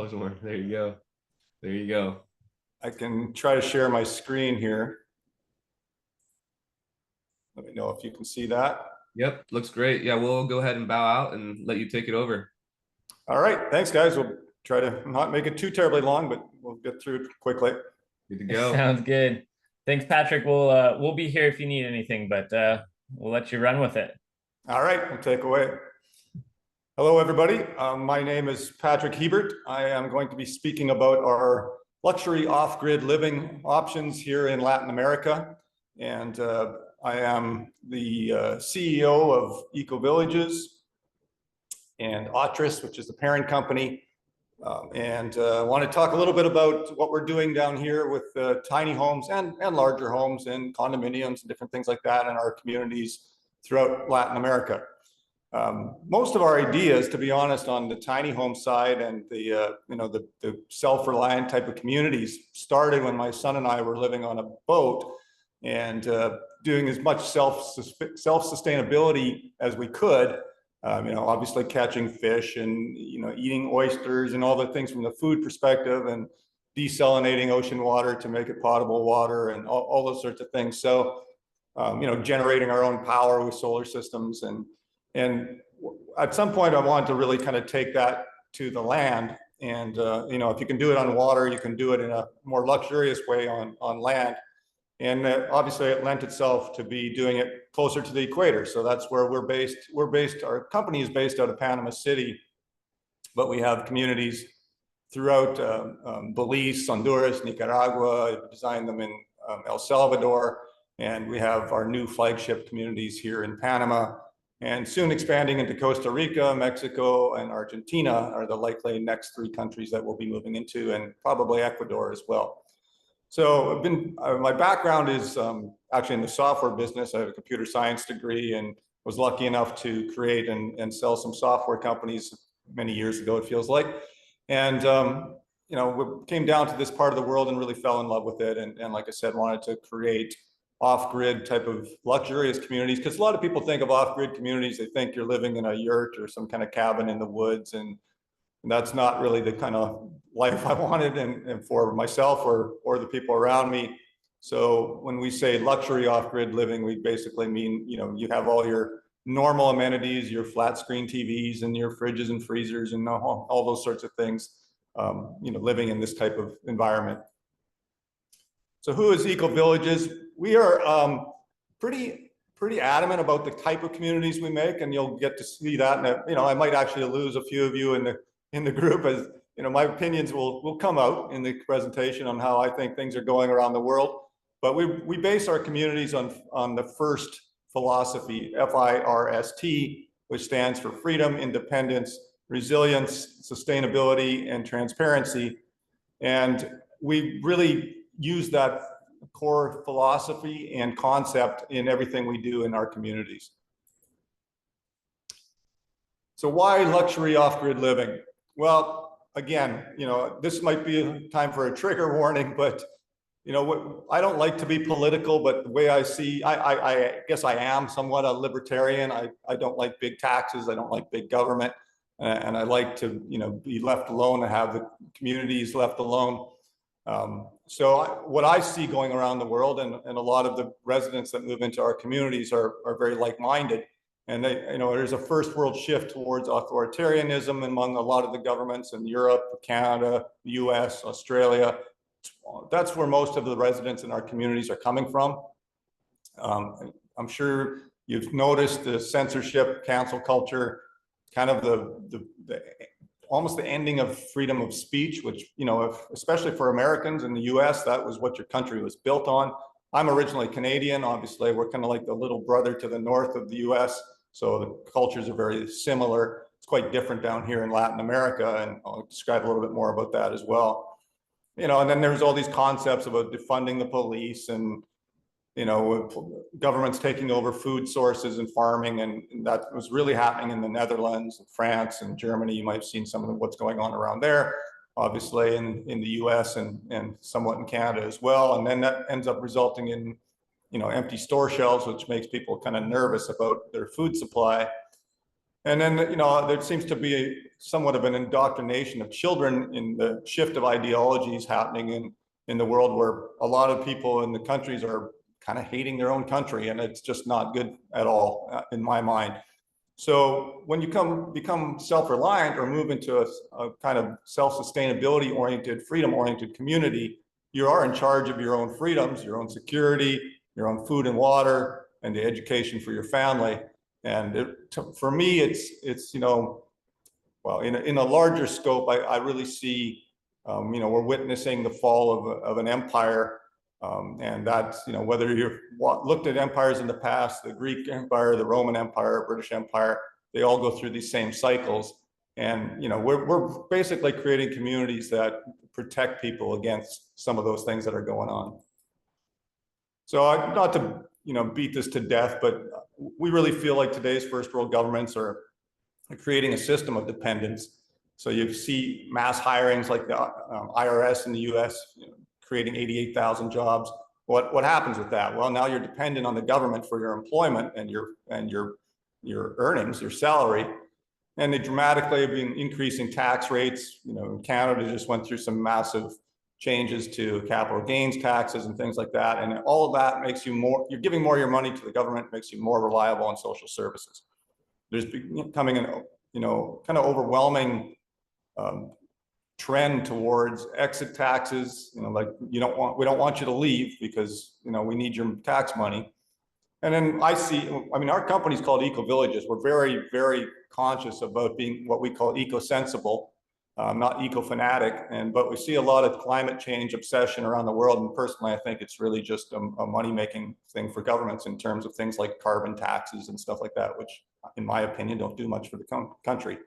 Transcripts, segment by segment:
$10 more. There you go. There you go. I can try to share my screen here. Let me know if you can see that. Yep, looks great. Yeah, we'll go ahead and bow out and let you take it over. All right, thanks guys. We'll try to not make it too terribly long, but we'll get through it quickly. Good to go. Sounds good. Thanks, Patrick. We'll be here if you need anything, but we'll let you run with it. All right, we'll take away. Hello, everybody. My name is Patrick Hebert. I am going to be speaking about our luxury off-grid living options here in Latin America. And I am the CEO of EcoVillages and Otris, which is the parent company. And I want to talk a little bit about what we're doing down here with tiny homes and larger homes and condominiums and different things like that in our communities throughout Latin America. Most of our ideas, to be honest, on the tiny home side and the self-reliant type of communities started when my son and I were living on a boat and doing as much self-sustainability as we could. Obviously catching fish and eating oysters and all the things from the food perspective, and desalinating ocean water to make it potable water and all those sorts of things. So generating our own power with solar systems, and at some point I wanted to really kind of take that to the land. And if you can do it on water, you can do it in a more luxurious way on land. And obviously it lent itself to be doing it closer to the equator. So that's where we're based. Our company is based out of Panama City, but we have communities throughout Belize, Honduras, Nicaragua. I've designed them in El Salvador. And we have our new flagship communities here in Panama, and soon expanding into Costa Rica, Mexico, and Argentina are the likely next 3 countries that we'll be moving into, and probably Ecuador as well. So my background is actually in the software business. I have a computer science degree and was lucky enough to create and sell some software companies many years ago, it feels like. And we came down to this part of the world and really fell in love with it. And like I said, wanted to create off-grid type of luxurious communities, because a lot of people think of off-grid communities, they think you're living in a yurt or some kind of cabin in the woods, and that's not really the kind of life I wanted and for myself or the people around me. So when we say luxury off-grid living, we basically mean, you have all your normal amenities, your flat screen TVs and your fridges and freezers and all those sorts of things, living in this type of environment. So who is EcoVillages? We are pretty adamant about the type of communities we make, and you'll get to see that. And I might actually lose a few of you in the group, as my opinions will come out in the presentation on how I think things are going around the world. But we base our communities on the first philosophy, FIRST, which stands for freedom, independence, resilience, sustainability, and transparency. And we really use that core philosophy and concept in everything we do in our communities. So why luxury off-grid living? Well, again, this might be a time for a trigger warning, but I don't like to be political, but the way I see, I guess I am somewhat a libertarian. I don't like big taxes. I don't like big government. And I like to, be left alone and have the communities left alone. So what I see going around the world, and a lot of the residents that move into our communities are very like-minded. And there's a first world shift towards authoritarianism among a lot of the governments in Europe, Canada, the US, Australia. That's where most of the residents in our communities are coming from. I'm sure you've noticed the censorship, cancel culture, kind of the almost the ending of freedom of speech, which, especially for Americans in the US, that was what your country was built on. I'm originally Canadian. Obviously, we're kind of like the little brother to the north of the US. So the cultures are very similar. It's quite different down here in Latin America. And I'll describe a little bit more about that as well. And then there's all these concepts about defunding the police and, governments taking over food sources and farming. And that was really happening in the Netherlands, and France, and Germany. You might have seen some of what's going on around there, obviously in the US and somewhat in Canada as well. And then that ends up resulting in, empty store shelves, which makes people kind of nervous about their food supply. And then, there seems to be somewhat of an indoctrination of children in the shift of ideologies happening in the world, where a lot of people in the countries are kind of hating their own country, and it's just not good at all, in my mind. So when you become self-reliant or move into a kind of self-sustainability oriented, freedom oriented community, you are in charge of your own freedoms, your own security, your own food and water, and the education for your family. And for me, it's well, in a larger scope, I really see, we're witnessing the fall of an empire. And that's, whether you've looked at empires in the past, the Greek Empire, the Roman Empire, British Empire, they all go through these same cycles. And, we're basically creating communities that protect people against some of those things that are going on. So not to, beat this to death, but we really feel like today's first world governments are creating a system of dependence. So you see mass hirings like the IRS in the US, creating 88,000 jobs. What happens with that? Well, now you're dependent on the government for your employment and your earnings, your salary. And they dramatically have been increasing tax rates. Canada just went through some massive changes to capital gains taxes and things like that. And all of that makes you you're giving more of your money to the government, makes you more reliable on social services. There's becoming an, kind of overwhelming trend towards exit taxes. Like we don't want you to leave because, we need your tax money. And then our company's called EcoVillages. We're very, very conscious about being what we call eco-sensible, not eco-fanatic. But we see a lot of climate change obsession around the world. And personally, I think it's really just a money-making thing for governments in terms of things like carbon taxes and stuff like that, which in my opinion, don't do much for the country.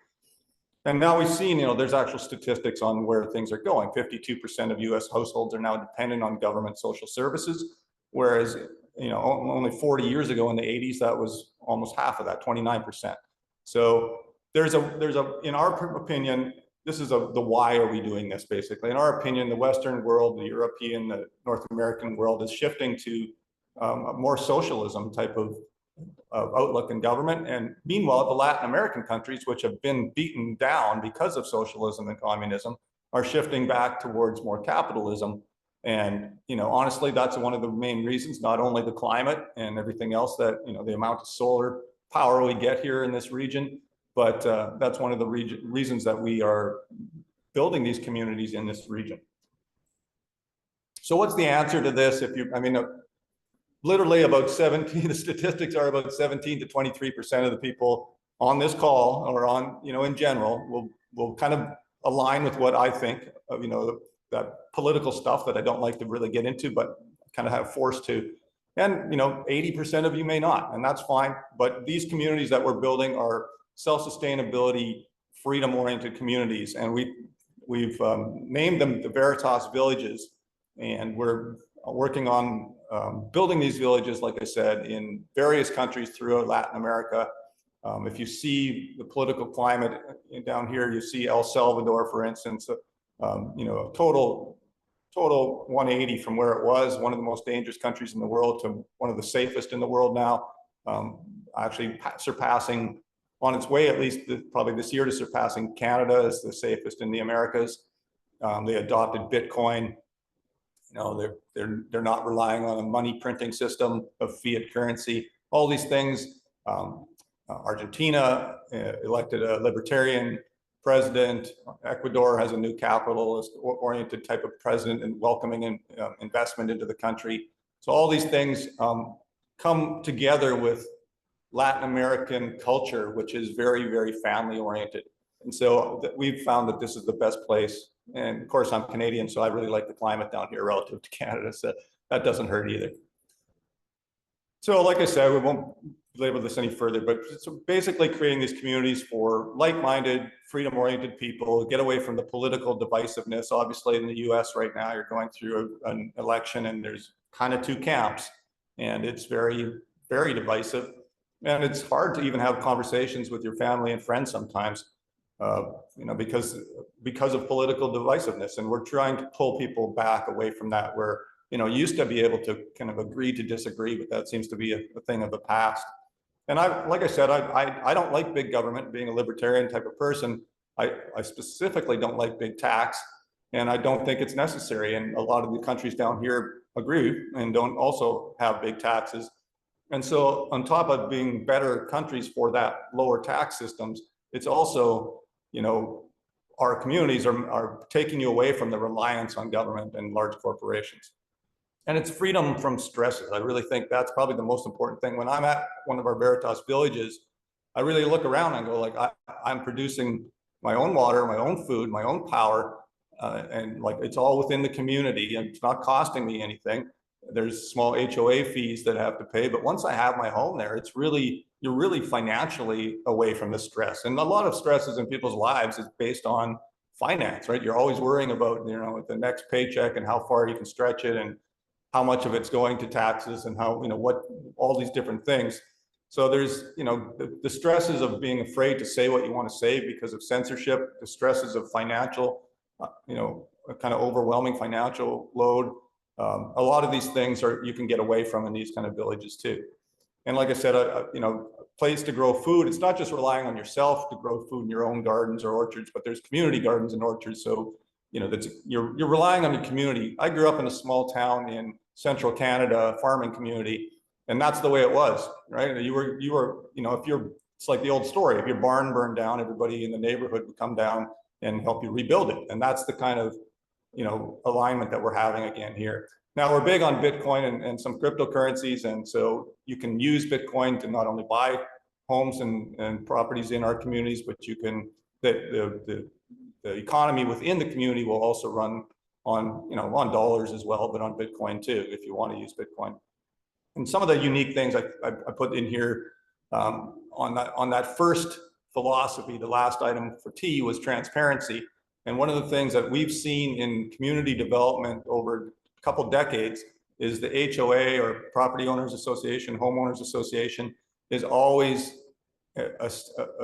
And now we've seen, there's actual statistics on where things are going. 52% of US households are now dependent on government social services, whereas, only 40 years ago in the 80s, that was almost half of that, 29%. So there's in our opinion, this is the why are we doing this, basically. In our opinion, the Western world, the European, the North American world is shifting to a more socialism type of outlook in government. And meanwhile, the Latin American countries, which have been beaten down because of socialism and communism, are shifting back towards more capitalism. And, honestly, that's one of the main reasons, not only the climate and everything else that, the amount of solar power we get here in this region, but that's one of the reasons that we are building these communities in this region. So what's the answer to this? Literally about 17, the statistics are about 17 to 23% of the people on this call or on, in general, will kind of align with what I think of, that political stuff that I don't like to really get into, but kind of have forced to. And, 80% of you may not, and that's fine. But these communities that we're building are self-sustainability, freedom-oriented communities. And we've named them the Veritas Villages. And we're working on building these villages, like I said, in various countries throughout Latin America. If you see the political climate down here, you see El Salvador, for instance, a total 180 from where it was, one of the most dangerous countries in the world, to one of the safest in the world now, actually surpassing, on its way at least probably this year, to surpassing Canada as the safest in the Americas. They adopted Bitcoin. They're not relying on a money printing system of fiat currency. All these things. Argentina elected a libertarian president. Ecuador has a new capitalist-oriented type of president and welcoming investment into the country. So all these things come together with Latin American culture, which is very, very family-oriented. And so we've found that this is the best place. And of course, I'm Canadian, so I really like the climate down here relative to Canada. So that doesn't hurt either. So like I said, we won't belabor this any further, but it's basically creating these communities for like-minded, freedom-oriented people, get away from the political divisiveness. Obviously, in the US right now, you're going through an election and there's kind of two camps, and it's very, very divisive. And it's hard to even have conversations with your family and friends sometimes, because of political divisiveness. And we're trying to pull people back away from that, where, you used to be able to kind of agree to disagree, but that seems to be a thing of the past. And like I said, I don't like big government. Being a libertarian type of person, I specifically don't like big tax, and I don't think it's necessary. And a lot of the countries down here agree and don't also have big taxes. And so on top of being better countries for that lower tax systems, it's also, our communities are taking you away from the reliance on government and large corporations. And it's freedom from stresses. I really think that's probably the most important thing. When I'm at one of our Veritas villages, I really look around and go like, I'm producing my own water, my own food, my own power, and like it's all within the community and it's not costing me anything. There's small HOA fees that I have to pay, but once I have my home there, you're really financially away from the stress. And a lot of stresses in people's lives is based on finance, right? You're always worrying about, the next paycheck and how far you can stretch it and how much of it's going to taxes and how, what, all these different things. So there's, the stresses of being afraid to say what you want to say because of censorship, the stresses of financial, a kind of overwhelming financial load. A lot of these things you can get away from in these kind of villages too. And like I said, a place to grow food. It's not just relying on yourself to grow food in your own gardens or orchards, but there's community gardens and orchards. So, you're relying on your community. I grew up in a small town in central Canada, a farming community, and that's the way it was, right? You were, it's like the old story. If your barn burned down, everybody in the neighborhood would come down and help you rebuild it. And that's the kind of, alignment that we're having again here. Now we're big on Bitcoin and some cryptocurrencies. And so you can use Bitcoin to not only buy homes and properties in our communities, but you can, the economy within the community will also run on, on dollars as well, but on Bitcoin too, if you want to use Bitcoin. And some of the unique things I put in here on that first philosophy, the last item for T was transparency. And one of the things that we've seen in community development over a couple decades is the HOA or Property Owners Association, Homeowners Association is always a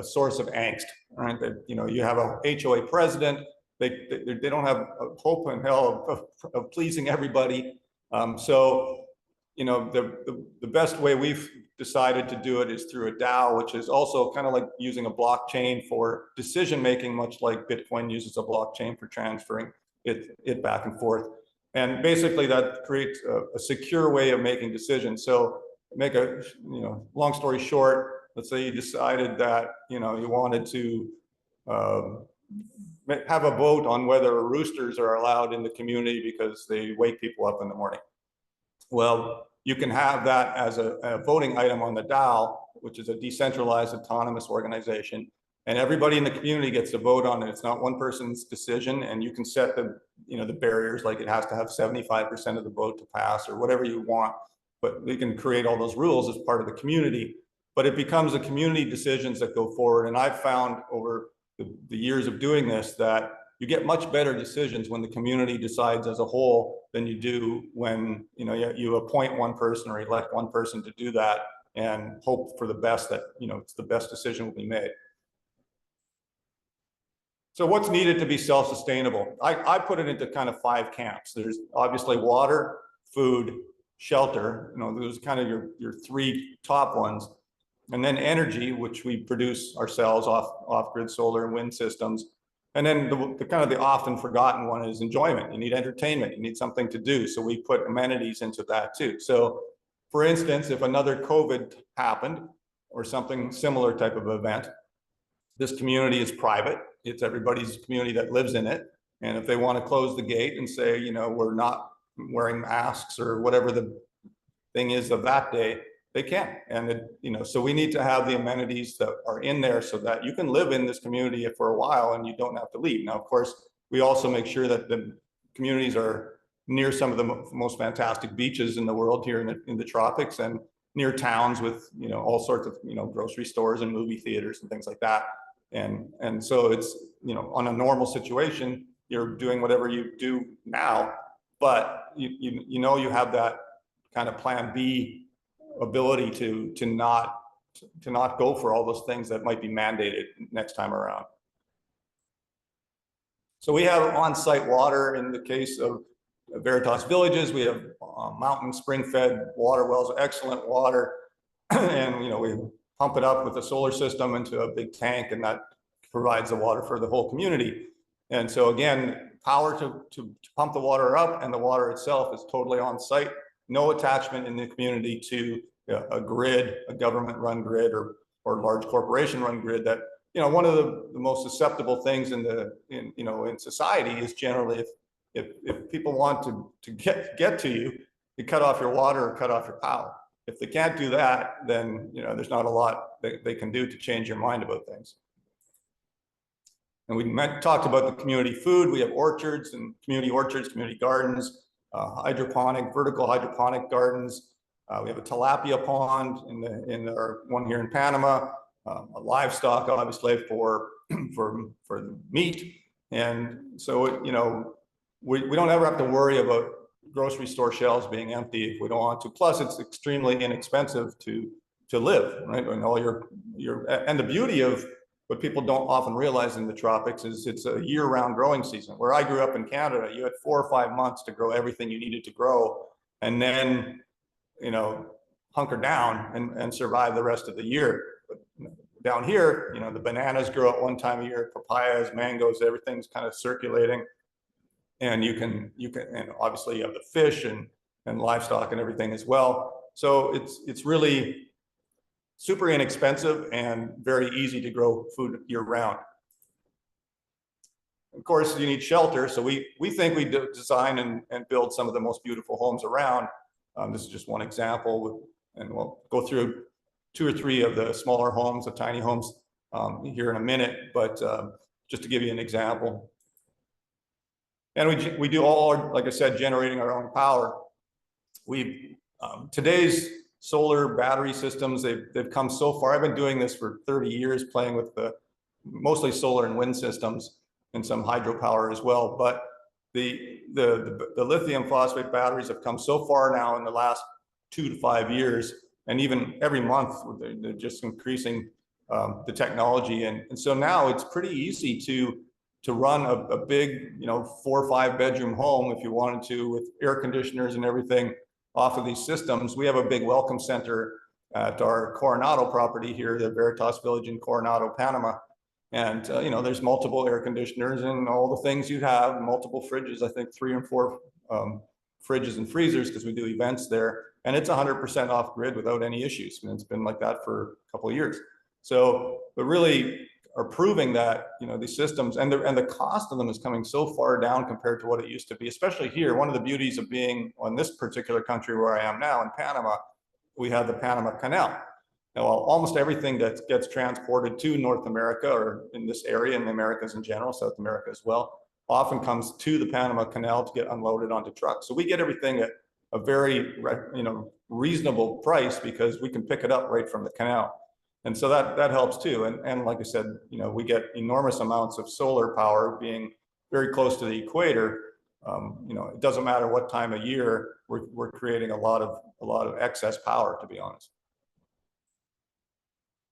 source of angst, right? That, you have a HOA president, they don't have a hope in hell of pleasing everybody. So, the best way we've decided to do it is through a DAO, which is also kind of like using a blockchain for decision making, much like Bitcoin uses a blockchain for transferring it back and forth. And basically that creates a secure way of making decisions. So make a, long story short, let's say you decided that, you wanted to have a vote on whether roosters are allowed in the community because they wake people up in the morning. Well, you can have that as a voting item on the DAO, which is a decentralized autonomous organization. And everybody in the community gets to vote on it. It's not one person's decision, and you can set the barriers, like it has to have 75% of the vote to pass or whatever you want. But we can create all those rules as part of the community. But it becomes the community decisions that go forward. And I've found over the years of doing this that you get much better decisions when the community decides as a whole than you do when you appoint one person or elect one person to do that and hope for the best that it's the best decision will be made. So what's needed to be self-sustainable? I put it into kind of 5 camps. There's obviously water, food, shelter. Those are kind of your 3 top ones. And then energy, which we produce ourselves off-grid solar and wind systems. And then the kind of the often forgotten one is enjoyment. You need entertainment, you need something to do. So we put amenities into that too. So for instance, if another COVID happened or something similar type of event, this community is private. It's everybody's community that lives in it. And if they want to close the gate and say, we're not wearing masks or whatever the thing is of that day, they can. And so we need to have the amenities that are in there so that you can live in this community for a while and you don't have to leave. Now, of course, we also make sure that the communities are near some of the most fantastic beaches in the world here in the tropics and near towns with all sorts of grocery stores and movie theaters and things like that. And so it's on a normal situation, you're doing whatever you do now, but you have that kind of plan B ability to not go for all those things that might be mandated next time around. So we have on-site water in the case of Veritas Villages. We have mountain spring-fed water wells, excellent water, and we have pump it up with a solar system into a big tank, and that provides the water for the whole community. And so again, power to pump the water up, and the water itself is totally on site. No attachment in the community to a grid, a government-run grid or large corporation-run grid. That, one of the most susceptible things in society is generally if people want to get to you, you cut off your water or cut off your power. If they can't do that, then there's not a lot they can do to change your mind about things. And we talked about the community food. We have orchards and community gardens, vertical hydroponic gardens. We have a tilapia pond in our one here in Panama, a livestock, obviously, for the meat. And so, we don't ever have to worry about grocery store shelves being empty if we don't want to. Plus, it's extremely inexpensive to live, right? And and the beauty of what people don't often realize in the tropics is it's a year-round growing season. Where I grew up in Canada, you had 4 or 5 months to grow everything you needed to grow, and then hunker down and survive the rest of the year. But down here, the bananas grow at one time of year, papayas, mangoes, everything's kind of circulating. And you can, and obviously you have the fish and livestock and everything as well. So it's really super inexpensive and very easy to grow food year round. Of course, you need shelter. So we think we design and build some of the most beautiful homes around. This is just one example, and we'll go through 2 or 3 of the smaller homes, the tiny homes, here in a minute, but just to give you an example. And we do all, like I said, generating our own power. Today's solar battery systems, they've come so far. I've been doing this for 30 years, playing with mostly solar and wind systems and some hydropower as well. But the lithium phosphate batteries have come so far now in the last 2 to 5 years, and even every month they're just increasing the technology. And so now it's pretty easy to run a big, 4 or 5 bedroom home, if you wanted to, with air conditioners and everything off of these systems. We have a big welcome center at our Coronado property here, the Veritas Village in Coronado, Panama. And, there's multiple air conditioners and all the things you have, multiple fridges, I think 3 or 4 fridges and freezers, because we do events there. And it's 100% off grid without any issues. And it's been like that for a couple of years. So, but really, are proving that these systems and the cost of them is coming so far down compared to what it used to be, especially here. One of the beauties of being on this particular country where I am now in Panama, we have the Panama Canal. Now, almost everything that gets transported to North America, or in this area, in the Americas in general, South America as well, often comes to the Panama Canal to get unloaded onto trucks. So we get everything at a very reasonable price because we can pick it up right from the canal. And so that helps too. And like I said, we get enormous amounts of solar power being very close to the equator. It doesn't matter what time of year, we're creating a lot of excess power, to be honest.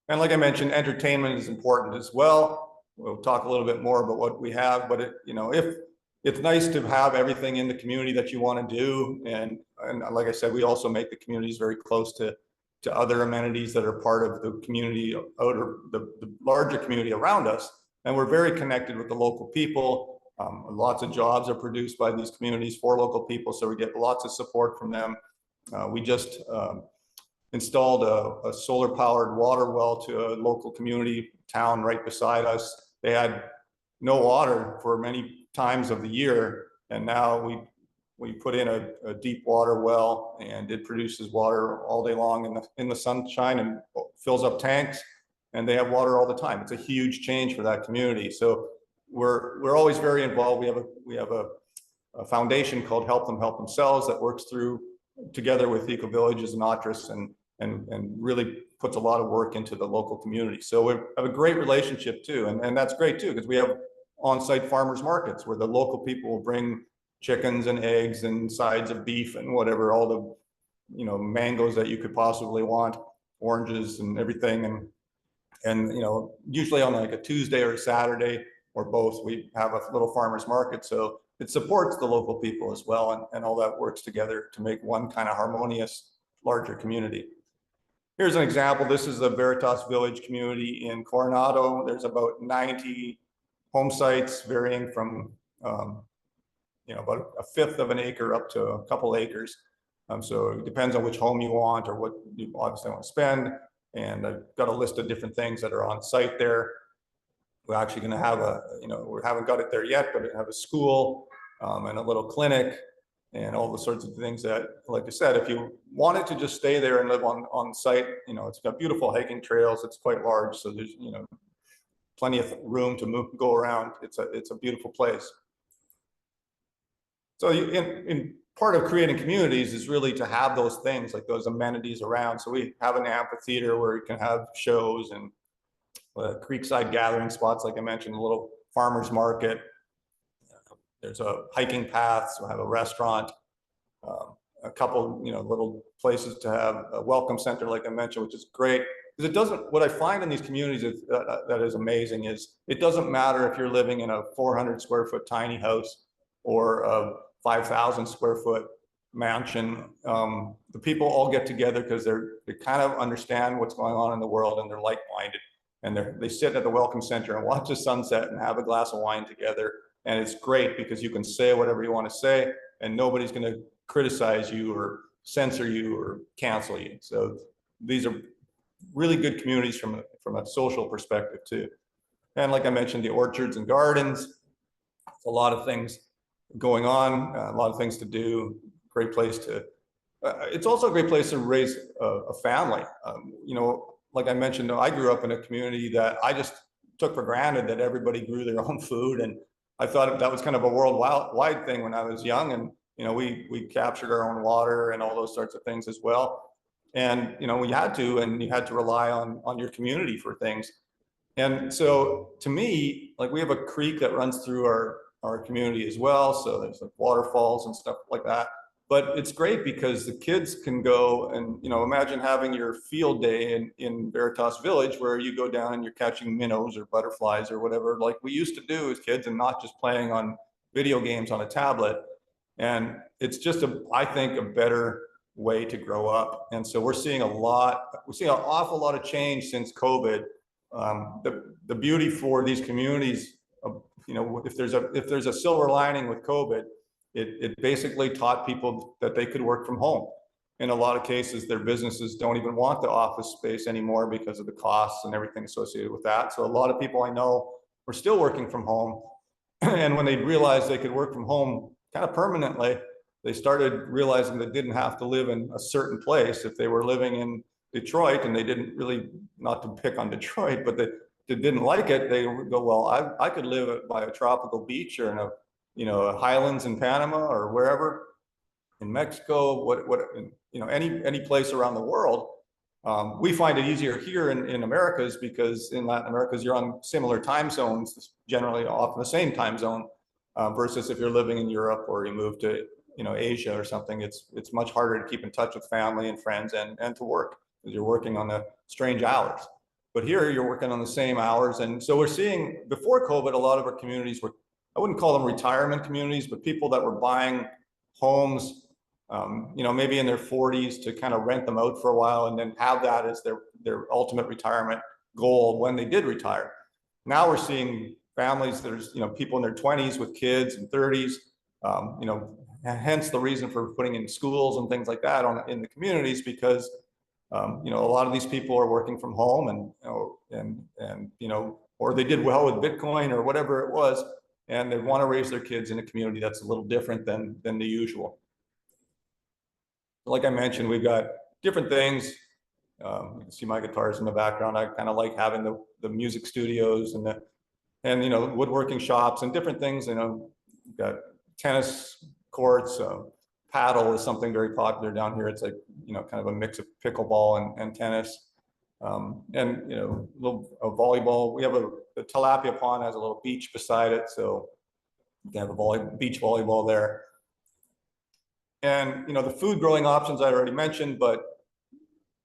And like I mentioned, entertainment is important as well. We'll talk a little bit more about what we have, but if it's nice to have everything in the community that you want to do. And like I said, we also make the communities very close to other amenities that are part of the community, or the larger community around us. And we're very connected with the local people. Lots of jobs are produced by these communities for local people, so we get lots of support from them. We just installed a solar powered water well to a local community town right beside us. They had no water for many times of the year, and now we put in a deep water well, and it produces water all day long in the sunshine and fills up tanks, and they have water all the time. It's a huge change for that community. So we're always very involved. We have a foundation called Help Them Help Themselves that works together with EcoVillages and Otris and really puts a lot of work into the local community. So we have a great relationship too, and that's great too, because we have on-site farmers markets where the local people will bring chickens and eggs and sides of beef and whatever, all the mangoes that you could possibly want, oranges and everything. And usually on like a Tuesday or a Saturday or both, we have a little farmers market. So it supports the local people as well, and all that works together to make one kind of harmonious, larger community. here's an example. This is the Veritas Village community in Coronado. There's about 90 home sites varying from, about a fifth of an acre up to a couple acres. So it depends on which home you want or what you obviously want to spend. And I've got a list of different things that are on site there. We're actually going to have we haven't got it there yet, but we have a school and a little clinic and all the sorts of things that, like I said, if you wanted to just stay there and live on site, it's got beautiful hiking trails. It's quite large. So there's, plenty of room to go around. It's a beautiful place. So in part of creating communities is really to have those things, like those amenities around. So we have an amphitheater where you can have shows and creekside gathering spots, like I mentioned, a little farmer's market. There's a hiking path, so I have a restaurant, a couple, little places to have a welcome center, like I mentioned, which is great. Because it doesn't, what I find in these communities that is amazing is it doesn't matter if you're living in a 400 square foot tiny house or a 5,000 square foot mansion. The people all get together because they kind of understand what's going on in the world and they're like-minded. And they sit at the welcome center and watch the sunset and have a glass of wine together. And it's great because you can say whatever you want to say and nobody's going to criticize you or censor you or cancel you. So these are really good communities from a social perspective too. And like I mentioned, the orchards and gardens, a lot of things going on, a lot of things to do. Great place to, it's also a great place to raise a family. Like I mentioned, I grew up in a community that I just took for granted that everybody grew their own food. And I thought that was kind of a worldwide thing when I was young. And, we captured our own water and all those sorts of things as well. And, we had to, and you had to rely on your community for things. And so to me, like we have a creek that runs through our community as well. So there's like waterfalls and stuff like that. But it's great because the kids can go and, imagine having your field day in Veritas Village where you go down and you're catching minnows or butterflies or whatever, like we used to do as kids, and not just playing on video games on a tablet. And it's just I think a better way to grow up. And so we're seeing an awful lot of change since COVID. The beauty for these communities, if there's a silver lining with COVID, it basically taught people that they could work from home. In a lot of cases, their businesses don't even want the office space anymore because of the costs and everything associated with that. So a lot of people I know were still working from home. And when they realized they could work from home kind of permanently, they started realizing they didn't have to live in a certain place. If they were living in Detroit and they didn't really, not to pick on Detroit, but they didn't like it, they would go, well, I could live by a tropical beach or in a highlands in Panama or wherever, in Mexico, any place around the world. We find it easier here in Americas because in Latin America, you're on similar time zones, generally often the same time zone, versus if you're living in Europe or you move to Asia or something. It's much harder to keep in touch with family and friends and to work because you're working on the strange hours. But here you're working on the same hours. And so we're seeing, before COVID, a lot of our communities were, I wouldn't call them retirement communities, but people that were buying homes, maybe in their 40s to kind of rent them out for a while and then have that as their ultimate retirement goal when they did retire. Now we're seeing families, there's, people in their 20s with kids and 30s, hence the reason for putting in schools and things like that in the communities, because a lot of these people are working from home or they did well with Bitcoin or whatever it was, and they want to raise their kids in a community that's a little different than the usual. Like I mentioned, we've got different things. You can see my guitars in the background. I kind of like having the music studios and woodworking shops and different things. We've got tennis courts. Paddle is something very popular down here. It's like, kind of a mix of pickleball and tennis. Little volleyball. We have the tilapia pond has a little beach beside it. So you can have a beach volleyball there. And, the food growing options I already mentioned, but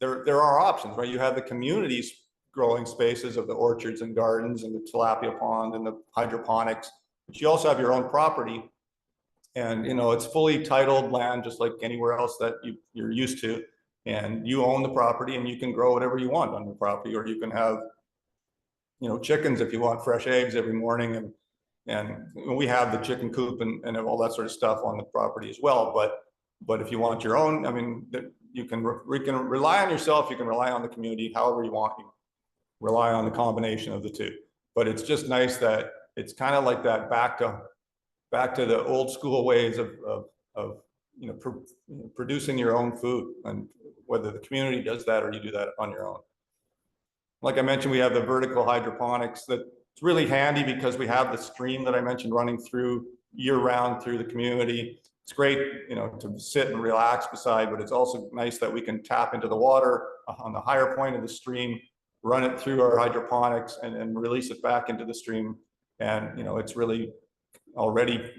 there are options, right? You have the communities growing spaces of the orchards and gardens and the tilapia pond and the hydroponics, but you also have your own property. And, it's fully titled land, just like anywhere else that you're used to. and you own the property and you can grow whatever you want on the property, or you can have, chickens if you want fresh eggs every morning. And we have the chicken coop and all that sort of stuff on the property as well. But if you want your own, I mean, you can rely on yourself, you can rely on the community, however you want. You rely on the combination of the two. But it's just nice that it's kind of like that back to the old school ways of producing your own food, and whether the community does that or you do that on your own. Like I mentioned, we have the vertical hydroponics that's really handy because we have the stream that I mentioned running through year round through the community. It's great, to sit and relax beside, but it's also nice that we can tap into the water on the higher point of the stream, run it through our hydroponics and release it back into the stream. And, it's really already,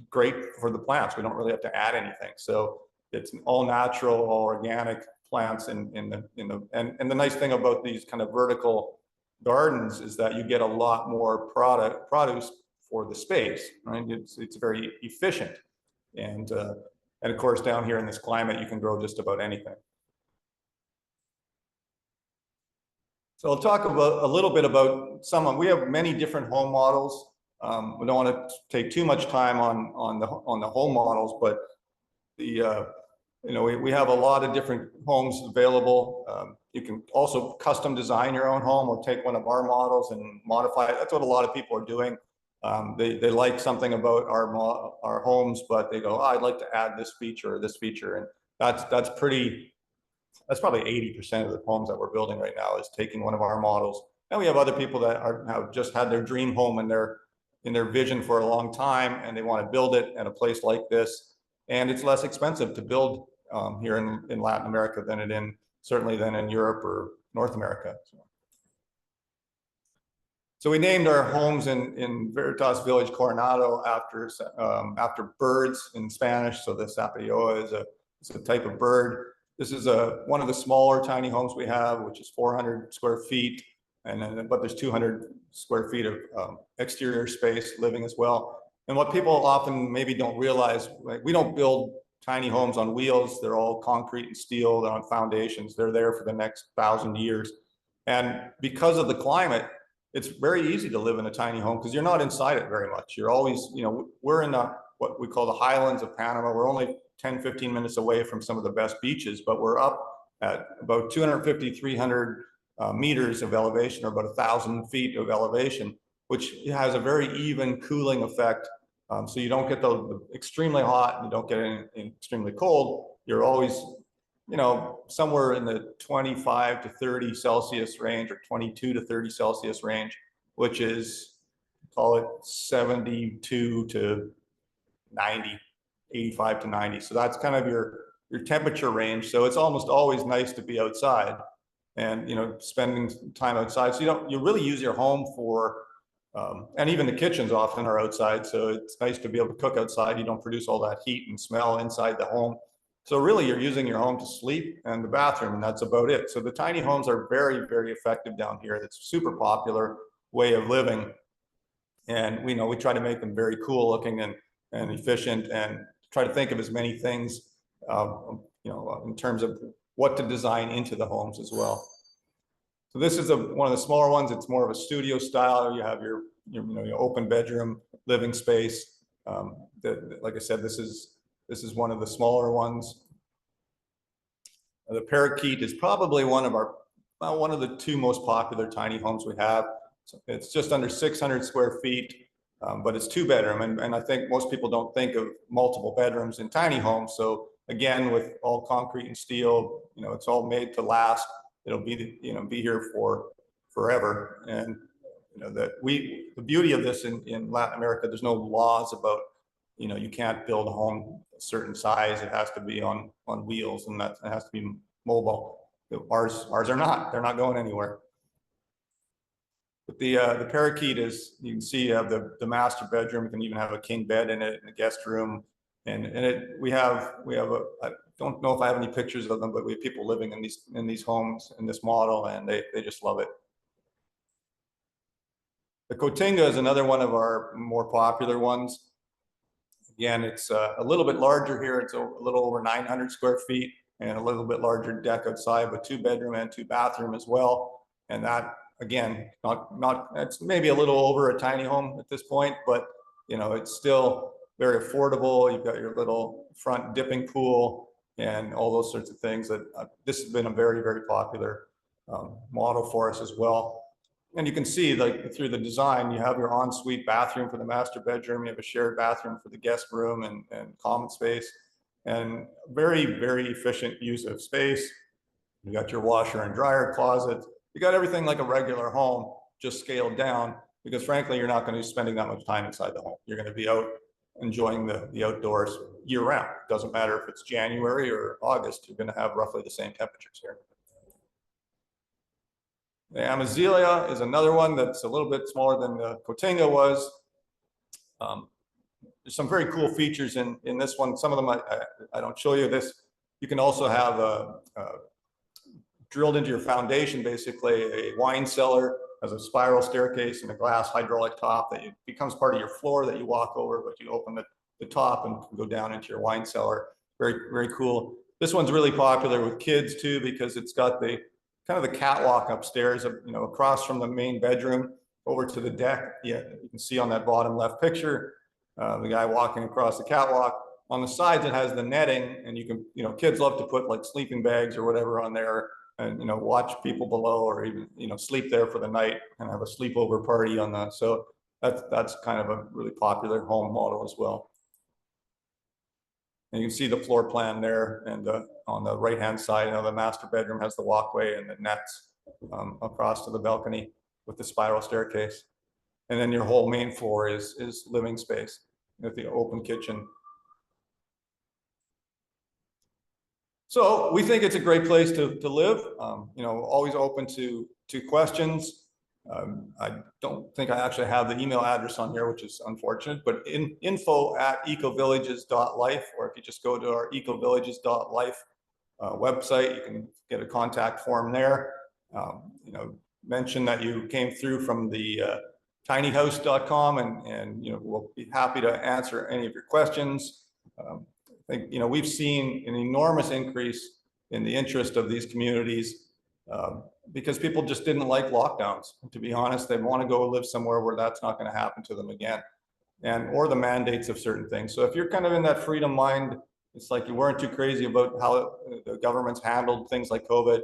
great for the plants. We don't really have to add anything. So it's all natural, all organic plants and the nice thing about these kind of vertical gardens is that you get a lot more produce for the space, right? It's very efficient. And of course, down here in this climate, you can grow just about anything. So I'll talk about a little bit about we have many different home models. We don't want to take too much time on the home models, but we have a lot of different homes available. You can also custom design your own home or take one of our models and modify it. That's what a lot of people are doing. They like something about our homes, but they go, oh, I'd like to add this feature or this feature. And that's probably 80% of the homes that we're building right now is taking one of our models. And we have other people that have just had their dream home in their vision for a long time, and they want to build it at a place like this. And it's less expensive to build here in Latin America certainly than in Europe or North America. So we named our homes in Veritas Village Coronado after birds in Spanish. So the sapilloa is a type of bird. This is one of the smaller tiny homes we have, which is 400 square feet. But there's 200 square feet of exterior space living as well. And what people often maybe don't realize, like, we don't build tiny homes on wheels. They're all concrete and steel. They're on foundations. They're there for the next 1,000 years. And because of the climate, it's very easy to live in a tiny home because you're not inside it very much. You're always, we're in what we call the highlands of Panama. We're only 10, 15 minutes away from some of the best beaches, but we're up at about 250, 300 meters of elevation, or about 1,000 feet of elevation, which has a very even cooling effect. So you don't get the extremely hot and you don't get extremely cold. You're always, somewhere in the 25 to 30 Celsius range, or 22 to 30 Celsius range, which is, call it 72 to 90, 85 to 90. So that's kind of your temperature range. So it's almost always nice to be outside and, spending time outside. So you really use your home for, and even the kitchens often are outside. So it's nice to be able to cook outside. You don't produce all that heat and smell inside the home. So really you're using your home to sleep and the bathroom, and that's about it. So the tiny homes are very, very effective down here. It's a super popular way of living. And we try to make them very cool looking and efficient, and try to think of as many things, in terms of what to design into the homes as well. So this is one of the smaller ones. It's more of a studio style. You have your open bedroom living space. Like I said, this is one of the smaller ones. The Parakeet is probably one of the two most popular tiny homes we have. So it's just under 600 square feet, but it's 2-bedroom. And I think most people don't think of multiple bedrooms in tiny homes. So again, with all concrete and steel, it's all made to last. It'll be here for forever. And the beauty of this in Latin America, there's no laws about, you can't build a home a certain size. It has to be on wheels, and it has to be mobile. Ours are not. They're not going anywhere. But the Parakeet is, you can see, you have the master bedroom. You can even have a king bed in it, and a guest room. And we have I don't know if I have any pictures of them, but we have people living in these homes in this model, and they just love it. The Cotinga is another one of our more popular ones. Again, it's a little bit larger here. It's a little over 900 square feet. and a little bit larger deck outside with 2-bedroom and 2-bathroom as well. And that, again, it's maybe a little over a tiny home at this point, but it's still very affordable. You've got your little front dipping pool and all those sorts of things. That this has been a very, very popular model for us as well. And you can see, like, through the design, you have your ensuite bathroom for the master bedroom, you have a shared bathroom for the guest room and common space, and very, very efficient use of space. You got your washer and dryer closet. You got everything like a regular home, just scaled down, because frankly, you're not going to be spending that much time inside the home. You're going to be out enjoying the outdoors year round. It doesn't matter if it's January or August, you're going to have roughly the same temperatures here. The Amazilia is another one that's a little bit smaller than the Cotinga was. There's some very cool features in this one. Some of them I don't show you this. You can also have drilled into your foundation, basically a wine cellar, has a spiral staircase and a glass hydraulic top that becomes part of your floor that you walk over, but you open the top and go down into your wine cellar. Very, very cool. This one's really popular with kids too, because it's got the kind of the catwalk upstairs, across from the main bedroom over to the deck. Yeah, you can see on that bottom left picture, the guy walking across the catwalk. On the sides, it has the netting, and you can, kids love to put like sleeping bags or whatever on there, and watch people below, or even sleep there for the night and have a sleepover party on that. So that's kind of a really popular home model as well. And you can see the floor plan there, and on the right-hand side, the master bedroom has the walkway and the nets across to the balcony with the spiral staircase. And then your whole main floor is living space with the open kitchen. So we think it's a great place to live. Always open to questions. I don't think I actually have the email address on here, which is unfortunate, but info@ecovillages.life, or if you just go to our ecovillages.life website, you can get a contact form there. Mention that you came through from the tinyhouse.com, and we'll be happy to answer any of your questions. I think we've seen an enormous increase in the interest of these communities, because people just didn't like lockdowns. To be honest, they want to go live somewhere where that's not going to happen to them again, or the mandates of certain things. So if you're kind of in that freedom mind, it's like you weren't too crazy about how the government's handled things like COVID.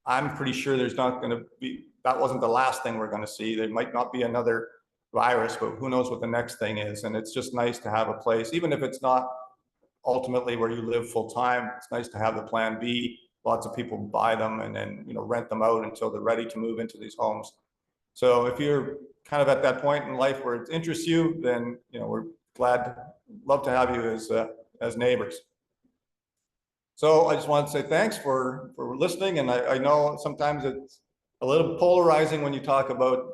I'm pretty sure there's not going to be, that wasn't the last thing we're going to see. There might not be another virus, but who knows what the next thing is. And it's just nice to have a place, even if it's not ultimately where you live full time. It's nice to have the plan B. Lots of people buy them and then rent them out until they're ready to move into these homes. So if you're kind of at that point in life where it interests you, then we're love to have you as neighbors. So I just want to say thanks for listening. And I know sometimes it's a little polarizing when you talk about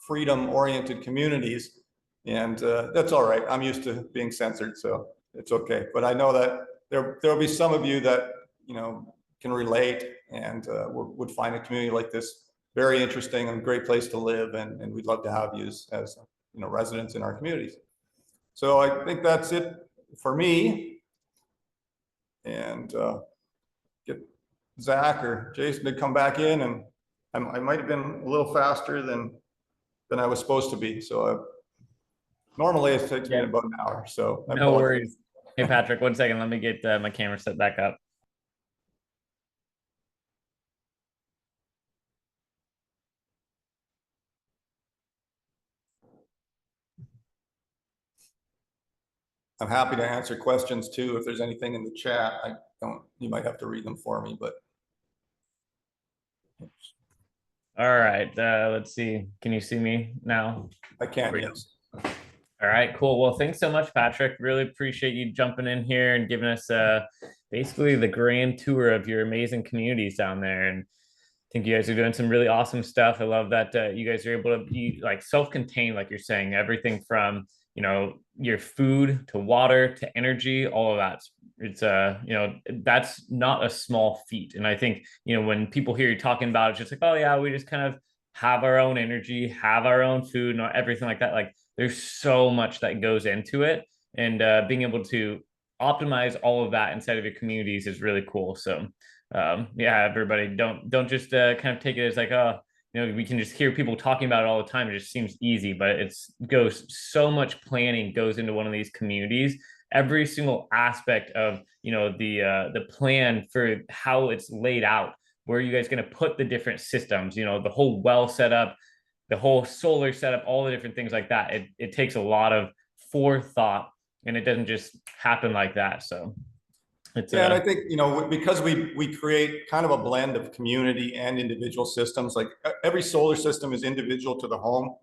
freedom-oriented communities, and that's all right. I'm used to being censored, so it's okay. But I know that there'll be some of you that can relate and would find a community like this very interesting and a great place to live, and we'd love to have you as residents in our communities. So I think that's it for me, and get Zach or Jason to come back in, and I might have been a little faster than I was supposed to be. So normally it takes me about an hour. So no worries. Hey Patrick, 1 second. Let me get my camera set back up. I'm happy to answer questions too. If there's anything in the chat, you might have to read them for me, but. All right, let's see. Can you see me now? I can, yes. All right, cool. Well, thanks so much, Patrick. Really appreciate you jumping in here and giving us basically the grand tour of your amazing communities down there. And I think you guys are doing some really awesome stuff. I love that you guys are able to be like self-contained, like you're saying, everything from your food to water to energy, all of that. It's that's not a small feat. And I think when people hear you talking about it, it's just like, oh yeah, we just kind of have our own energy, have our own food, and everything like that. Like there's so much that goes into it, and being able to optimize all of that inside of your communities is really cool. So yeah, everybody don't just kind of take it as like, oh, you know, we can just hear people talking about it all the time. It just seems easy, but it's goes so much planning goes into one of these communities. Every single aspect of, you know, the plan for how it's laid out, where are you guys going to put the different systems, you know, the whole well setup, the whole solar setup, all the different things like that. It takes a lot of forethought, and it doesn't just happen like that. So it's Yeah, and I think, you know, because we create kind of a blend of community and individual systems, like every solar system is individual to the home.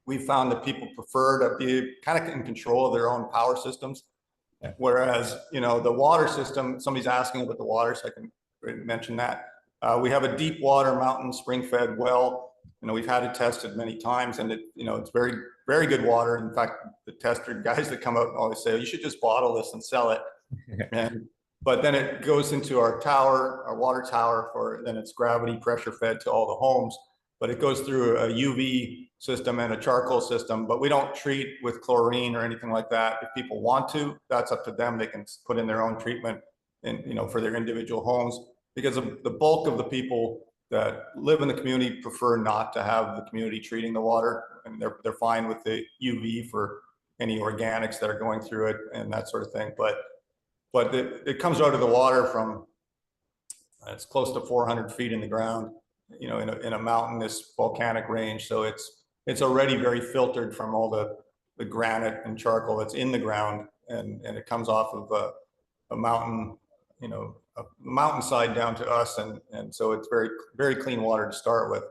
We found that people prefer to be kind of in control of their own power systems. Whereas, you know, the water system, somebody's asking about the water, so I can mention that. We have a deep water mountain spring fed well. You know, we've had it tested many times, and it, you know, it's very, very good water. In fact, the tester guys that come out always say, you should just bottle this and sell it. And but then it goes into our tower, our water tower, for then it's gravity pressure fed to all the homes. But it goes through a UV system and a charcoal system, but we don't treat with chlorine or anything like that. If people want to, that's up to them. They can put in their own treatment, and, you know, for their individual homes, because of the bulk of the people that live in the community prefer not to have the community treating the water, and they're fine with the UV for any organics that are going through it and that sort of thing. But it comes out of the water from, it's close to 400 feet in the ground, you know, in a mountainous volcanic range. So it's already very filtered from all the granite and charcoal that's in the ground, and it comes off of a mountain, you know, a mountainside down to us, and so it's very, very clean water to start with,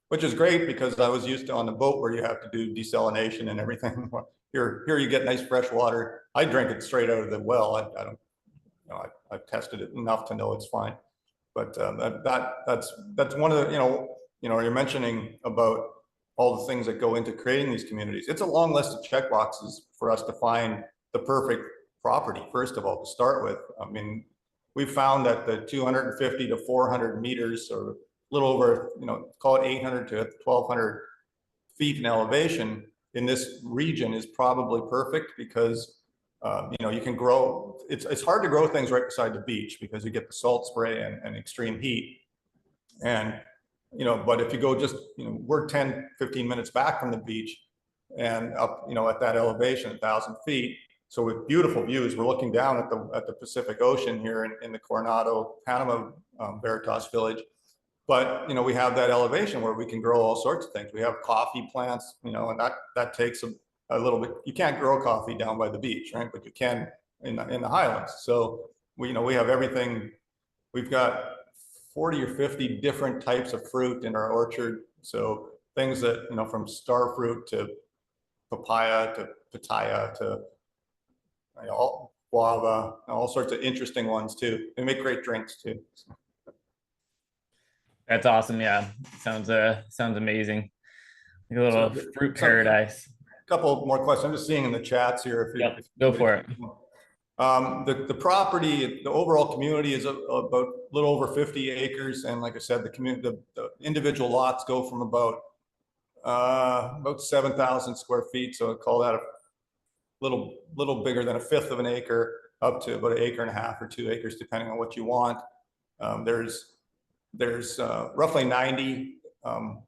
which is great because I was used to on the boat where you have to do desalination and everything. Here you get nice fresh water. I drink it straight out of the well. I don't, you know, I've tested it enough to know it's fine. But that's one of the, you're mentioning about all the things that go into creating these communities. It's a long list of check boxes for us to find the perfect property, first of all, to start with. I mean, we found that the 250 to 400 meters, or a little over, you know, call it 800 to 1200 feet in elevation in this region is probably perfect because you know, you can grow, it's hard to grow things right beside the beach because you get the salt spray and extreme heat. And, you know, but if you go just, you know, we're 10, 15 minutes back from the beach and up, you know, at that elevation, 1,000 feet. So with beautiful views, we're looking down at the Pacific Ocean here in the Coronado, Panama, Veritas Village. But, you know, we have that elevation where we can grow all sorts of things. We have coffee plants, you know, and that takes a little bit. You can't grow coffee down by the beach, right? But you can in the highlands. So we, you know, we have everything. We've got 40 or 50 different types of fruit in our orchard. So things that, you know, from star fruit to papaya to pitaya to, you know, guava, all sorts of interesting ones too. They make great drinks too. That's awesome. Yeah, sounds amazing. Like a little fruit paradise. A couple more questions. I'm just seeing in the chats here. If go for it. The property, the overall community is about a little over 50 acres, and like I said, the individual lots go from about 7,000 square feet. So I call that a little bigger than a fifth of an acre, up to about 1.5 acres or 2 acres, depending on what you want. There's roughly 90.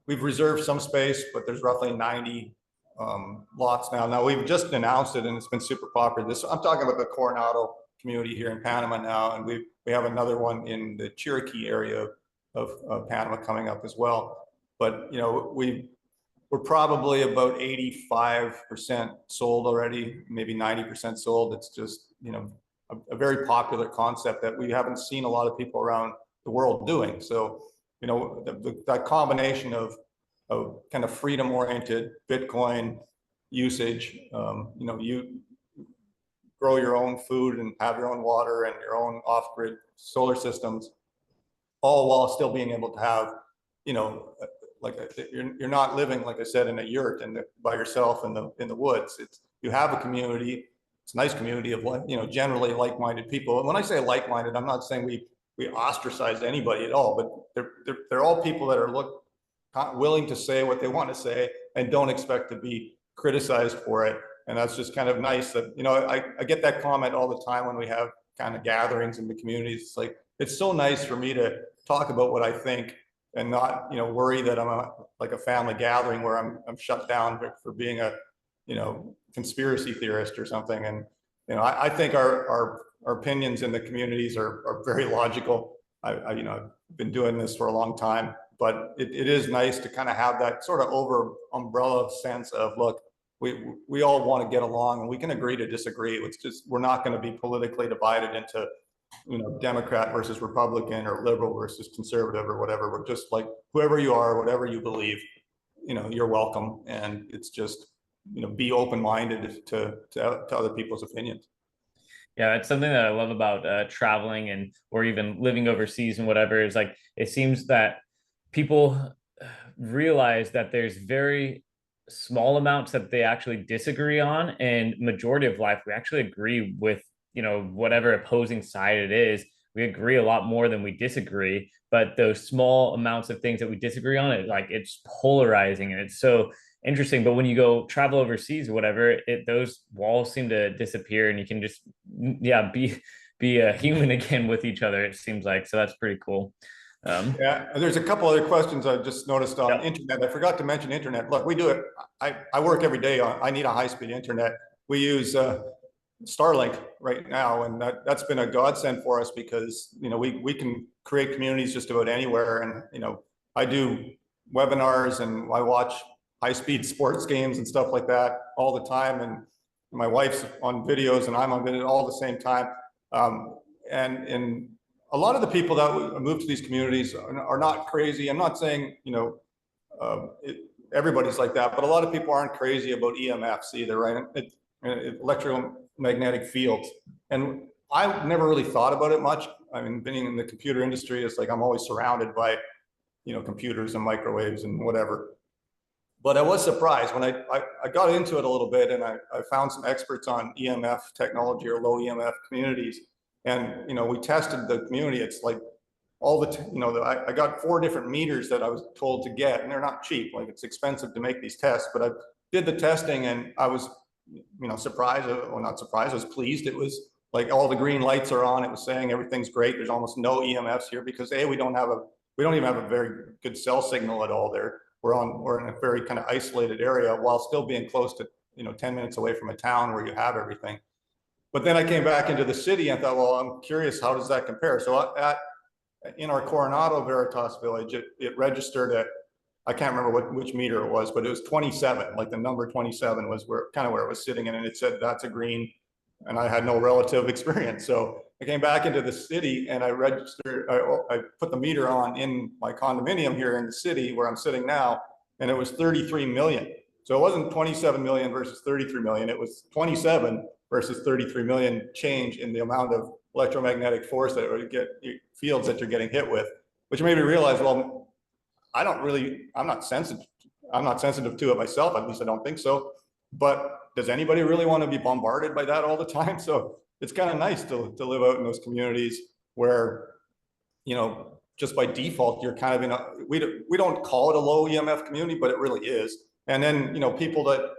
We've reserved some space, but there's roughly 90 lots now. Now we've just announced it, and it's been super popular. I'm talking about the Coronado community here in Panama now, and we have another one in the Cherokee area of Panama coming up as well. But, you know, we're probably about 85% sold already, maybe 90% sold. It's just, you know, a very popular concept that we haven't seen a lot of people around the world doing. So, you know, that combination of kind of freedom-oriented Bitcoin usage, you know, you grow your own food and have your own water and your own off-grid solar systems, all while still being able to have, you know, like you're not living, like I said, in a yurt and by yourself in the woods. You have a community. It's a nice community of, you know, generally like-minded people. And when I say like-minded, I'm not saying we ostracize anybody at all, but they're all people that are willing to say what they want to say and don't expect to be criticized for it. And that's just kind of nice that, I get that comment all the time when we have kind of gatherings in the communities. It's like, it's so nice for me to talk about what I think and not, worry that I'm like a family gathering where I'm shut down for being a, conspiracy theorist or something. And, I think our opinions in the communities are very logical. I've been doing this for a long time, but it is nice to kind of have that sort of over umbrella sense of, look, we all want to get along and we can agree to disagree. It's just, we're not going to be politically divided into, Democrat versus Republican or liberal versus conservative or whatever. We're just like, whoever you are, whatever you believe, you're welcome. And it's just, be open-minded to other people's opinions. Yeah, it's something that I love about traveling and or even living overseas and whatever is like it seems that people realize that there's very small amounts that they actually disagree on, and majority of life we actually agree with, whatever opposing side it is. We agree a lot more than we disagree, but those small amounts of things that we disagree on, it's polarizing and it's so interesting. But when you go travel overseas or whatever, those walls seem to disappear and you can just be a human again with each other, it seems like. So that's pretty cool. Yeah, and there's a couple other questions I just noticed on Yep. internet. I forgot to mention internet. Look, we do it. I work every day on, I need a high-speed internet. We use Starlink right now, and that's been a godsend for us because, we can create communities just about anywhere. And, I do webinars and I watch high-speed sports games and stuff like that all the time. And my wife's on videos and I'm on video all at the same time. And a lot of the people that move to these communities are not crazy. I'm not saying, everybody's like that, but a lot of people aren't crazy about EMFs either, right? Electromagnetic fields. And I never really thought about it much. I mean, being in the computer industry, it's like I'm always surrounded by, computers and microwaves and whatever. But I was surprised when I got into it a little bit, and I found some experts on EMF technology or low EMF communities. And, we tested the community. It's like all I got 4 different meters that I was told to get, and they're not cheap. Like, it's expensive to make these tests, but I did the testing and I was, surprised, or not surprised, I was pleased. It was like all the green lights are on. It was saying everything's great. There's almost no EMFs here because we don't even have a very good cell signal at all there. We're in a very kind of isolated area while still being close to, 10 minutes away from a town where you have everything. But then I came back into the city and thought, well, I'm curious, how does that compare? So in our Coronado Veritas village, it registered at, I can't remember which meter it was, but it was 27. Like the number 27 was where it was sitting in, and it said that's a green, and I had no relative experience. So I came back into the city and I registered, I put the meter on in my condominium here in the city where I'm sitting now, and it was 33 million. So it wasn't 27 million versus 33 million. It was 27 versus 33 million change in the amount of electromagnetic force that would get fields that you're getting hit with, which made me realize, well, I'm not sensitive to it myself. At least I don't think so. But does anybody really want to be bombarded by that all the time? So it's kind of nice to live out in those communities where, just by default, you're kind of in we don't call it a low EMF community, but it really is. And then, people that,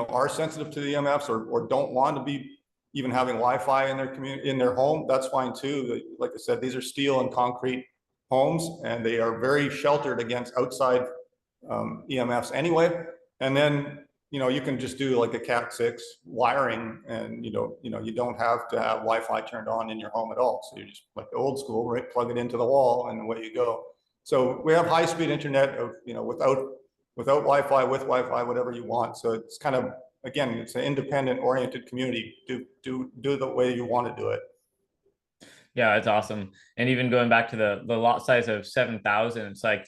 are sensitive to the EMFs or don't want to be even having Wi-Fi in their community, in their home, that's fine too. Like I said, these are steel and concrete homes, and they are very sheltered against outside EMFs anyway. And then, you can just do like a Cat6 wiring, and you don't have to have Wi-Fi turned on in your home at all. So you're just like the old school, right? Plug it into the wall and away you go. So we have high-speed internet of, without Wi-Fi, with Wi-Fi, whatever you want. So it's kind of, again, it's an independent oriented community. Do the way you want to do it. Yeah, it's awesome. And even going back to the lot size of 7,000, it's like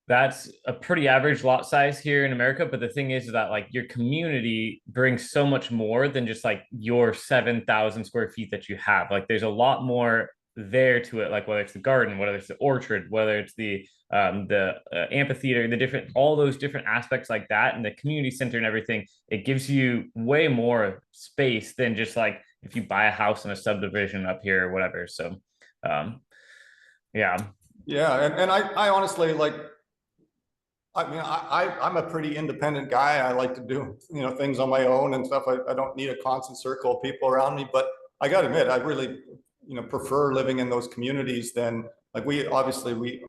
that's a pretty average lot size here in America. But the thing is that like your community brings so much more than just like your 7,000 square feet that you have. Like there's a lot more there to it, like whether it's the garden, whether it's the orchard, whether it's the amphitheater, all those different aspects like that, and the community center and everything. It gives you way more space than just like if you buy a house in a subdivision up here or whatever. So yeah. And I honestly, like, I mean, I'm a pretty independent guy. I like to do, things on my own and stuff. I don't need a constant circle of people around me, but I got to admit, I really, prefer living in those communities than like we obviously we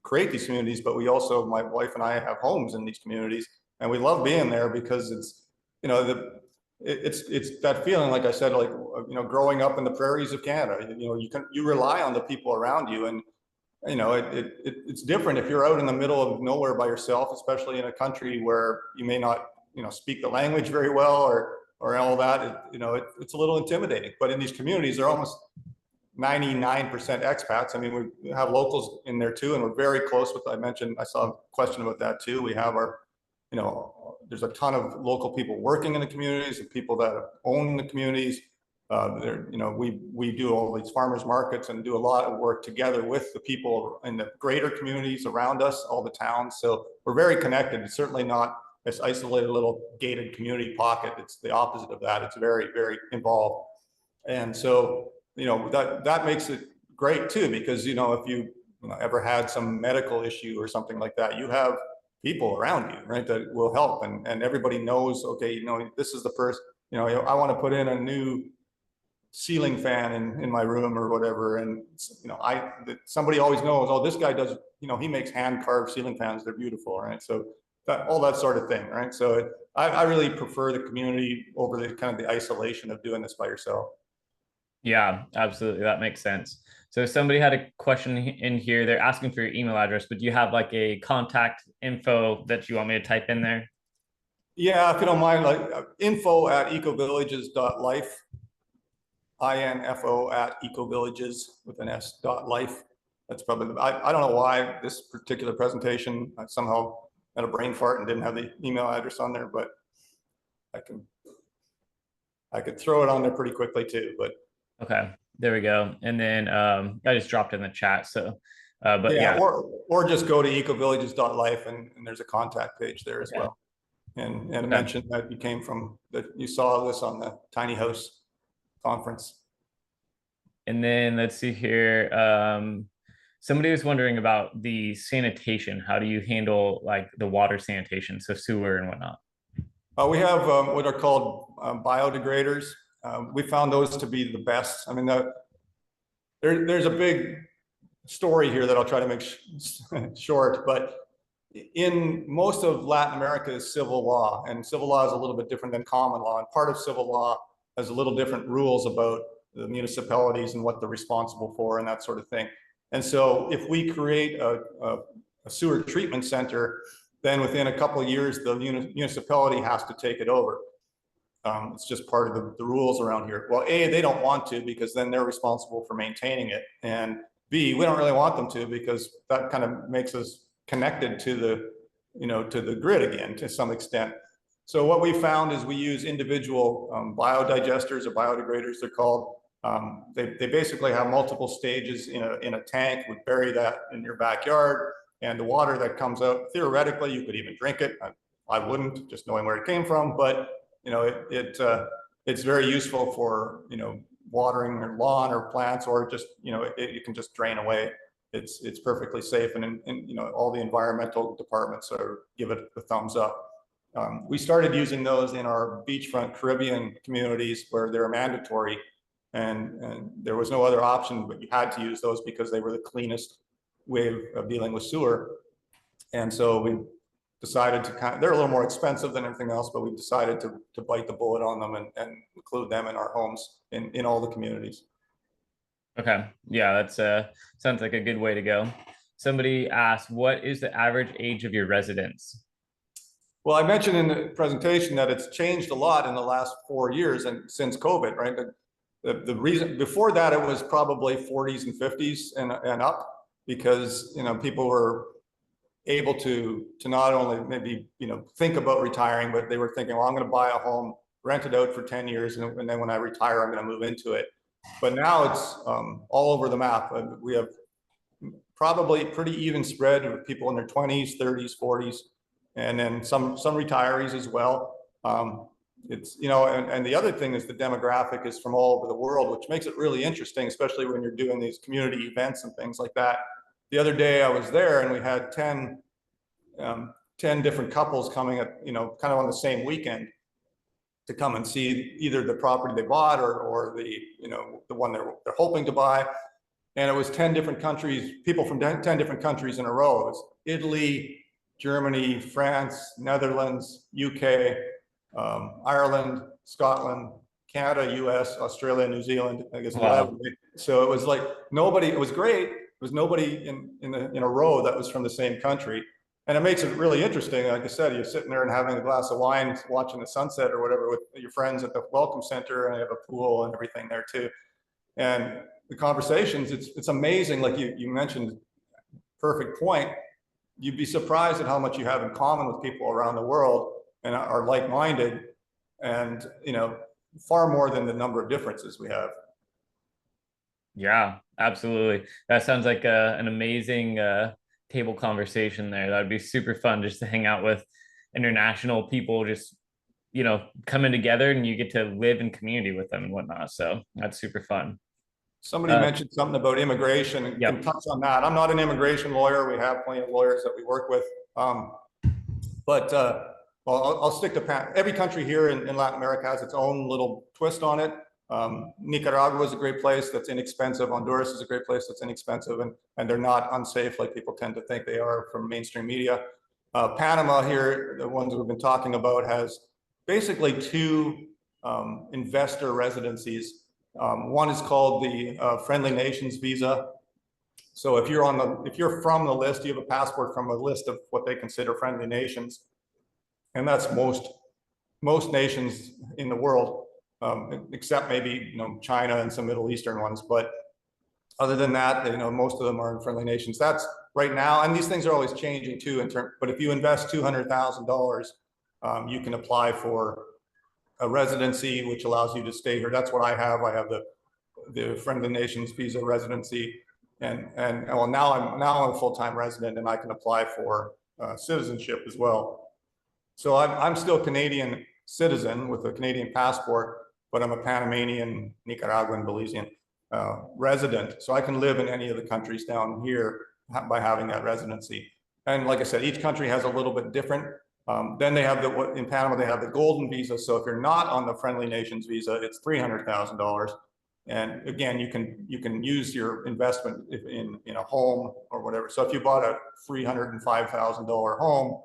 create these communities, but we also, my wife and I have homes in these communities and we love being there because it's, you know, the, it's that feeling, like I said, like, growing up in the prairies of Canada, you rely on the people around you. And it's different if you're out in the middle of nowhere by yourself, especially in a country where you may not, speak the language very well or all that. It's a little intimidating. But in these communities, they're almost 99% expats. I mean, we have locals in there too, and we're very close with. I mentioned, I saw a question about that too. We have our, there's a ton of local people working in the communities, and people that own the communities. We do all these farmers markets and do a lot of work together with the people in the greater communities around us, all the towns. So we're very connected. It's certainly not this isolated little gated community pocket. It's the opposite of that. It's very, very involved. And so, that makes it great too, because, if you, ever had some medical issue or something like that, you have people around you, right, that will help. And everybody knows, okay, this is the first, I want to put in a new ceiling fan in my room or whatever. And, somebody always knows, oh, this guy does, he makes hand carved ceiling fans. They're beautiful, right? So all that sort of thing, right? So I really prefer the community over the kind of the isolation of doing this by yourself. Yeah, absolutely. That makes sense. So somebody had a question in here. They're asking for your email address, but do you have like a contact info that you want me to type in there? Yeah, if you don't mind, like info@ecovillages.life, info@ecovillages with an s.life. That's probably, I don't know why this particular presentation, I somehow had a brain fart and didn't have the email address on there, but I could throw it on there pretty quickly too, but. Okay, there we go. And then I just dropped in the chat. So, but yeah. Or just go to ecovillages.life and there's a contact page there as well. And mention that you came from, that you saw this on the tiny house conference. And then let's see here. Somebody was wondering about the sanitation. How do you handle like the water sanitation, so sewer and whatnot? We have what are called biodegraders. We found those to be the best. I mean, there's a big story here that I'll try to make short, but in most of Latin America is civil law, and civil law is a little bit different than common law. And part of civil law has a little different rules about the municipalities and what they're responsible for and that sort of thing. And so if we create a sewer treatment center, then within a couple of years, the municipality has to take it over. It's just part of the rules around here. Well, A, they don't want to, because then they're responsible for maintaining it. And B, we don't really want them to, because that kind of makes us connected to the grid again, to some extent. So what we found is we use individual biodigesters or biodegraders, they're called. They basically have multiple stages in a tank. We bury that in your backyard, and the water that comes out, theoretically, you could even drink it. I wouldn't, just knowing where it came from, but it's very useful for, watering your lawn or plants, or just, you can just drain away. It's perfectly safe, and all the environmental departments give it a thumbs up. We started using those in our beachfront Caribbean communities where they're mandatory, and there was no other option, but you had to use those because they were the cleanest way of dealing with sewer. And so we decided to they're a little more expensive than everything else, but we decided to bite the bullet on them and include them in our homes in all the communities. Okay, yeah, that's sounds like a good way to go. Somebody asked, what is the average age of your residents? Well, I mentioned in the presentation that it's changed a lot in the last 4 years and since COVID, right? The reason before that, it was probably 40s and 50s and up, because people were able to not only maybe think about retiring, but they were thinking, well, I'm going to buy a home, rent it out for 10 years, and then when I retire, I'm going to move into it. But now it's all over the map. We have probably pretty even spread of people in their 20s, 30s, 40s, and then some retirees as well. It's and the other thing is the demographic is from all over the world, which makes it really interesting, especially when you're doing these community events and things like that. The other day I was there and we had 10 10 different couples coming at, kind of on the same weekend to come and see either the property they bought or the one they're hoping to buy. And it was 10 different countries, people from 10 different countries in a row. It was Italy, Germany, France, Netherlands, UK, Ireland, Scotland, Canada, US, Australia, New Zealand, I guess 11. Wow. So it was like nobody, it was great. It was nobody in a row that was from the same country. And it makes it really interesting. Like I said, you're sitting there and having a glass of wine, watching the sunset or whatever with your friends at the welcome center, and you have a pool and everything there too. And the conversations, it's amazing. Like you mentioned, perfect point. You'd be surprised at how much you have in common with people around the world and are like-minded, and far more than the number of differences we have. Yeah, absolutely. That sounds like an amazing table conversation there. That would be super fun just to hang out with international people, just coming together, and you get to live in community with them and whatnot. So that's super fun. Somebody mentioned something about immigration, and can Yep. touch on that. I'm not an immigration lawyer. We have plenty of lawyers that we work with. But well, I'll stick to every country here in Latin America has its own little twist on it. Nicaragua is a great place that's inexpensive. Honduras is a great place that's inexpensive, and they're not unsafe like people tend to think they are from mainstream media. Panama here, the ones we've been talking about, has basically two investor residencies. One is called the Friendly Nations visa. So if you're from the list, you have a passport from a list of what they consider friendly nations, and that's most nations in the world, except maybe China and some Middle Eastern ones. But other than that, most of them are in friendly nations. That's right now, and these things are always changing too. But if you invest $200,000, you can apply for a residency, which allows you to stay here. That's what I have. I have the Friendly Nations visa residency, and well, now I'm a full-time resident, and I can apply for citizenship as well. So I'm still Canadian citizen with a Canadian passport, but I'm a Panamanian, Nicaraguan, Belizean resident. So I can live in any of the countries down here by having that residency. And like I said, each country has a little bit different. Then they have in Panama, they have the golden visa. So if you're not on the Friendly Nations visa, it's $300,000. And again, you can use your investment in a home or whatever. So if you bought a $305,000 home,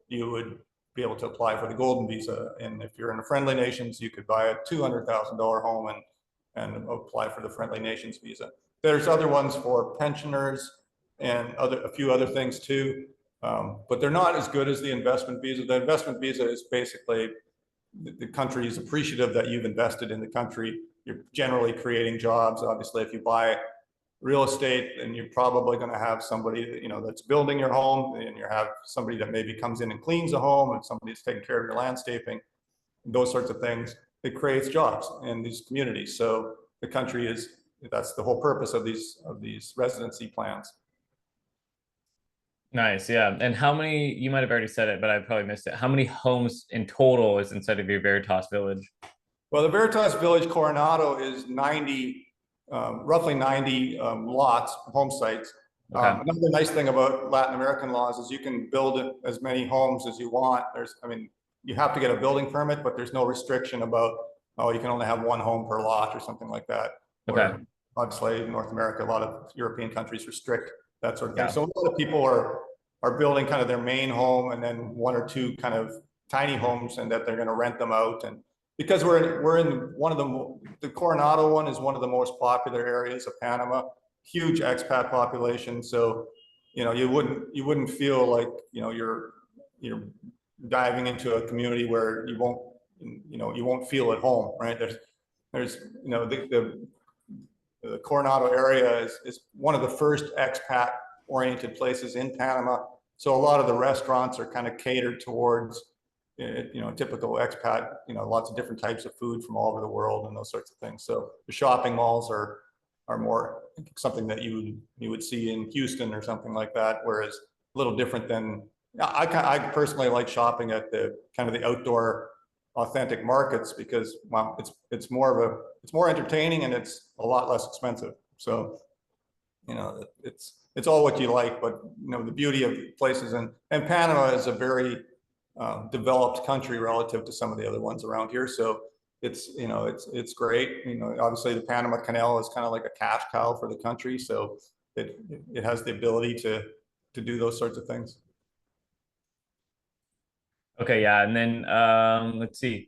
you would be able to apply for the golden visa. And if you're in the Friendly Nations, you could buy a $200,000 home and apply for the Friendly Nations visa. There's other ones for pensioners and a few other things too. But they're not as good as the investment visa. The investment visa is basically the country is appreciative that you've invested in the country. You're generally creating jobs. Obviously, if you buy real estate, then you're probably going to have somebody that's building your home, and you have somebody that maybe comes in and cleans the home, and somebody that's taking care of your landscaping, those sorts of things. It creates jobs in these communities. So the country that's the whole purpose of these residency plans. Nice. Yeah. And how many, you might have already said it, but I probably missed it. How many homes in total is inside of your Veritas village? Well, the Veritas Village Coronado is roughly 90 lots, home sites. Okay. Another nice thing about Latin American laws is you can build as many homes as you want. You have to get a building permit, but there's no restriction about, you can only have one home per lot or something like that. Okay. Obviously, in North America, a lot of European countries restrict that sort of thing. Yeah. So a lot of people are building kind of their main home and then one or two kind of tiny homes, and that they're going to rent them out. And because we're in one of the Coronado one is one of the most popular areas of Panama, huge expat population. So, you wouldn't feel like, you're diving into a community where you won't feel at home, right? There's the Coronado area is one of the first expat oriented places in Panama. So a lot of the restaurants are kind of catered towards, typical expat, lots of different types of food from all over the world and those sorts of things. So the shopping malls are more something that you would see in Houston or something like that, whereas a little different than, I personally like shopping at the kind of the outdoor authentic markets because, well, it's more entertaining and it's a lot less expensive. So you know, it's all what you like, but you know, the beauty of places, and Panama is a very developed country relative to some of the other ones around here. So it's, you know, it's great. You know, obviously the Panama Canal is kind of like a cash cow for the country. So it has the ability to do those sorts of things. Okay, yeah. And then let's see.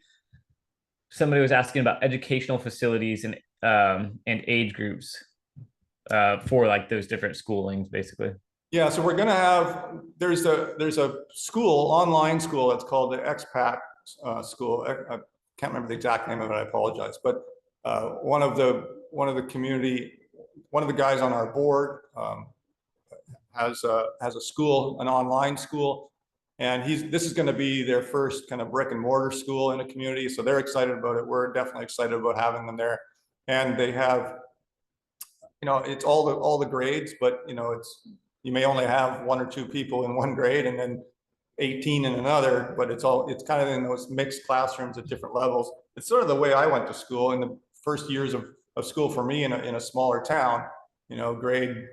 Somebody was asking about educational facilities and age groups for like those different schoolings, basically. Yeah, so we're going to have, there's a school, online school that's called the expat school. I can't remember the exact name of it, I apologize. But one of the community, one of the guys on our board has a school, an online school, and this is going to be their first kind of brick and mortar school in a community. So they're excited about it. We're definitely excited about having them there. And they have, you know, it's all the grades, but you know, you may only have 1 or 2 people in one grade and then 18 in another, but it's kind of in those mixed classrooms at different levels. It's sort of the way I went to school in the first years of school for me in a smaller town. You know, grade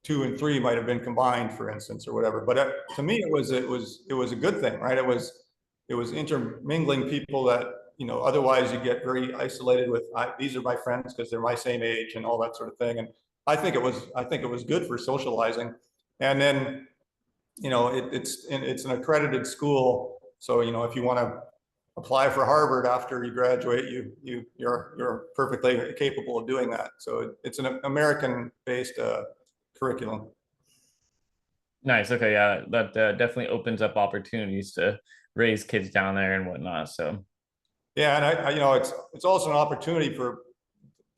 2 and 3 might have been combined, for instance, or whatever. But to me, it was a good thing, right? It was intermingling people that, you know, otherwise you get very isolated with, these are my friends because they're my same age and all that sort of thing. And I think it was good for socializing. And then, you know, it's an accredited school. So, you know, if you want to apply for Harvard after you graduate, you're perfectly capable of doing that. So it's an American-based curriculum. Nice. Okay, yeah, that definitely opens up opportunities to raise kids down there and whatnot. So yeah, and I you know, it's also an opportunity for,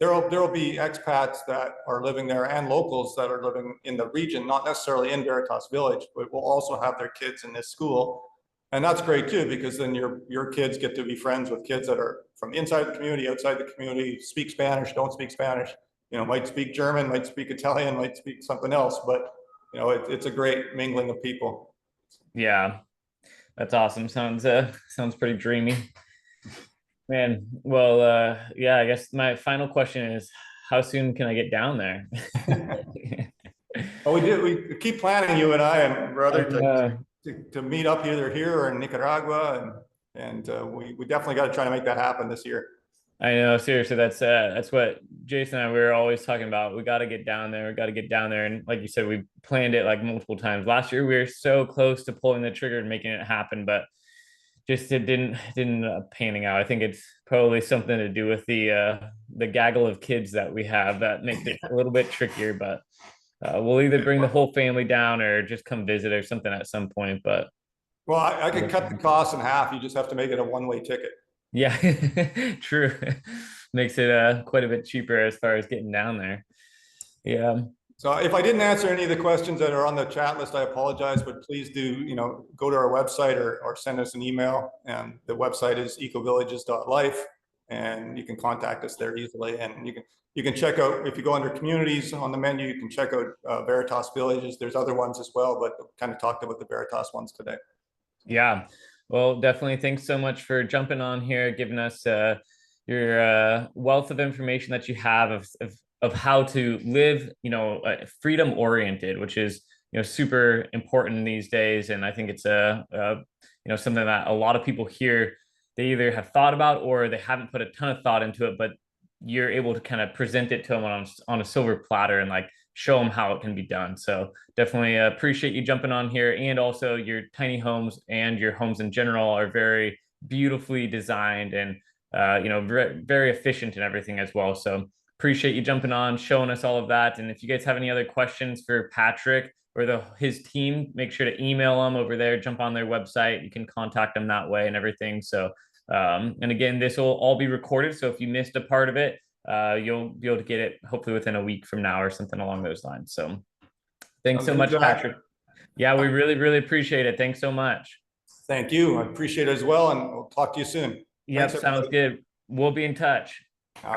there'll be expats that are living there and locals that are living in the region, not necessarily in Veritas Village, but will also have their kids in this school. And that's great too, because then your kids get to be friends with kids that are from inside the community, outside the community, speak Spanish, don't speak Spanish, you know, might speak German, might speak Italian, might speak something else, but you know, it's a great mingling of people. yeah, that's awesome. Sounds pretty dreamy. Man, well, yeah, I guess my final question is, how soon can I get down there? Well, we keep planning, you and I and brother, Uh, to meet up either here or in Nicaragua, and we definitely got to try to make that happen this year. I know, seriously, that's what Jason and I, we were always talking about. We got to get down there. We got to get down there. And like you said, we planned it like multiple times. Last year, we were so close to pulling the trigger and making it happen, but just it didn't end up panning out. I think it's probably something to do with the gaggle of kids that we have that makes it a little bit trickier. But we'll either bring the whole family down or just come visit or something at some point. But well, I could cut the cost in half. You just have to make it a one-way ticket. yeah, true. Makes it quite a bit cheaper as far as getting down there. Yeah. So if I didn't answer any of the questions that are on the chat list, I apologize, but please do, you know, go to our website or send us an email. And the website is ecovillages.life, and you can contact us there easily. And you can check out, if you go under communities on the menu, you can check out Veritas Villages. There's other ones as well, but kind of talked about the Veritas ones today. Yeah. Well, definitely. Thanks so much for jumping on here, giving us your wealth of information that you have of how to live, you know, freedom oriented, which is, you know, super important these days. And I think it's you know, something that a lot of people here, they either have thought about or they haven't put a ton of thought into it, but you're able to kind of present it to them on a silver platter and like show them how it can be done. So definitely appreciate you jumping on here. And also your tiny homes and your homes in general are very beautifully designed and, you know, very, very efficient and everything as well. So appreciate you jumping on, showing us all of that. And if you guys have any other questions for Patrick or his team, make sure to email them over there, jump on their website. You can contact them that way and everything. So, and again, this will all be recorded. So if you missed a part of it, you'll be able to get it hopefully within a week from now or something along those lines. So thanks so much, Patrick. Yeah, we really, really appreciate it. Thanks so much. Thank you. I appreciate it as well. And we'll talk to you soon. Yep, sounds good. We'll be in touch. All right.